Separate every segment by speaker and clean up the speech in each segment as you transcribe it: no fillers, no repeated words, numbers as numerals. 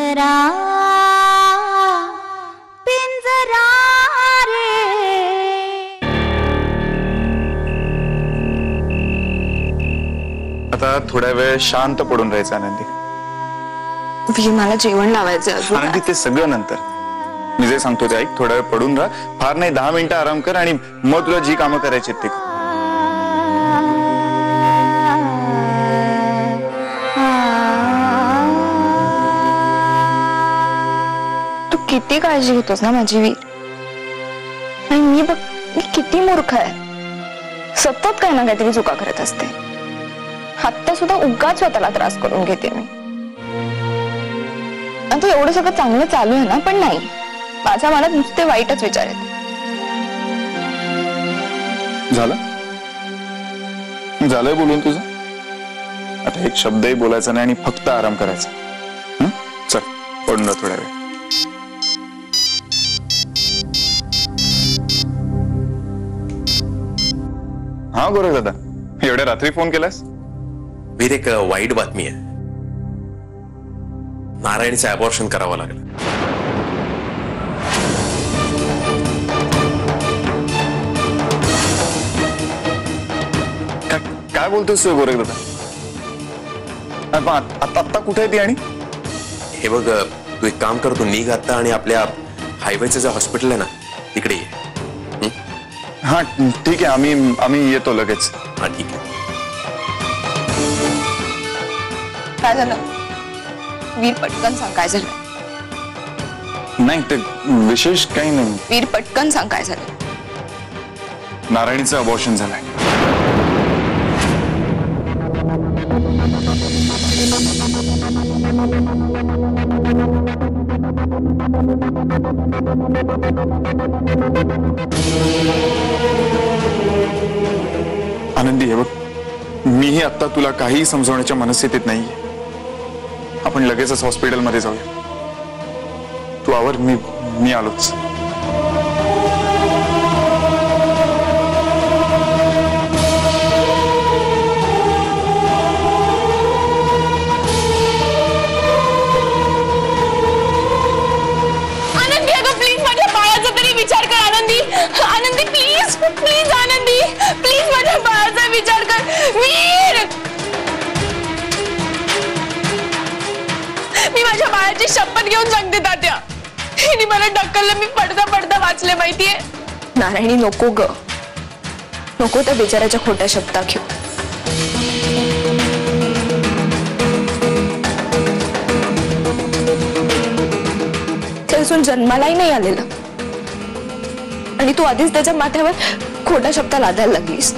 Speaker 1: पिंजरा पिंजरा रे।
Speaker 2: आता थोड्या वेळ शांत पडून राहायचं आनंदी।
Speaker 3: मला जेवण लावायचं
Speaker 2: आनंदी ते सगळं नंतर मी जे सांगतो ते ऐक। थोडा वेळ पडून राहा, फार नाही 10 मिनिटं आराम कर आणि मग तुला जी कामं करायची ते कर।
Speaker 3: तू किती काळजी घेतोस ना माझी वीर। आणि मी बघ, मी किती मूर्ख आहे, सतत काही ना काहीतरी चुका करत असते। आत्ता सुद्धा उगाच स्वतःला त्रास करून घेते मी। आता एवढं सगळं चांगलं चालू आहे ना, पण नाही, माझ्या मनात नुसते वाईटच विचार आहेत।
Speaker 2: झालंय बोलून तुझं? आता एक शब्दही बोलायचा नाही आणि फक्त आराम करायचा। चल पडून राहा थोड्या वेळ। हा गोरे दादा, एवढ्या रात्री फोन केलास?
Speaker 4: वीर, एक वाईट बातमी आहे। नारायणचं अबॉर्शन करावं लागलं।
Speaker 2: काय बोलतोस गोरे दादा? आता कुठे आहे ती? आणि
Speaker 4: हे बघ, तू एक काम कर, तू निघ आता आणि आपल्या हायवेचं जे हॉस्पिटल आहे ना तिकडे ये।
Speaker 2: हा ठीक आहे, आम्ही येतो लगेच।
Speaker 4: हा ठीक आहे।
Speaker 3: काय झालं वीर? पटकन सांग काय झालं।
Speaker 2: नाही ते विशेष काही नाही।
Speaker 3: वीर पटकन सांग काय झालं।
Speaker 2: नारायणीचं अबॉर्शन झालंय। आनंदी, हे बघ, मीही आता तुला काही समजवण्याच्या मनस्थितीत नाहीये। आपण लगेचच हॉस्पिटलमध्ये जाऊया। तू आवर, मी आलोच।
Speaker 3: आनंदी, अगं प्लीज माझ्या बाळाचा तरी विचार कर। आनंदी, आनंदी प्लीज प्लीज, आनंदी प्लीज माझ्या बाळाचा विचार कर। वीर, मी माझ्या बाळाची शपथ घेऊन सांगते तात्या, हिने मला ढकललं, मी पडता पडता वाचले माहितीये। नारायणी नको ग, नको त्या बिचाराच्या खोट्या शब्दा घेऊ। ते अजून जन्मालाही नाही आलेलं आणि तू आधीच त्याच्या माथ्यावर खोटा शब्द लादायला लागलीस।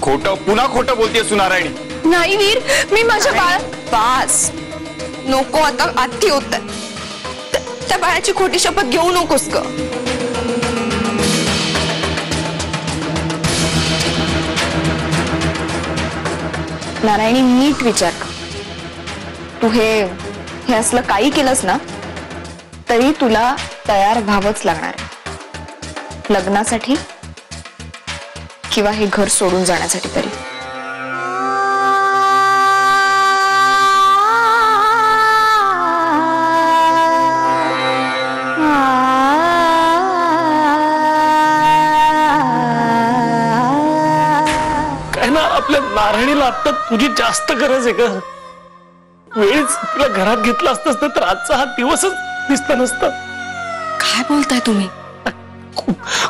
Speaker 2: खोटं पुन्हा खोटं बोलतेस तू नारायणी।
Speaker 3: नाही वीर, मी माझ्या बास नको, आता आती होत त्या बाळाची खोटी शपथ घेऊ नकोस ग। नारायणी नीट विचार कर, तू हे असलं काही केलंस ना तरी तुला तयार व्हावंच लागणार आहे, लग्नासाठी किंवा हे घर सोडून जाण्यासाठी तरी।
Speaker 5: काय ना, आपल्या नारायणीला आता तुझी जास्त गरज आहे का? वेळीच तिला घरात घेतलं असतंस तर आजचा हा दिवसच दिसला नसता।
Speaker 3: काय बोलताय तुम्ही?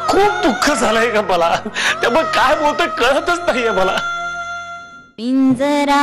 Speaker 5: खूप दुःख झालंय का मला, त्यामुळे काय बोलतोय कळतच नाहीये मला।
Speaker 1: पिंजरा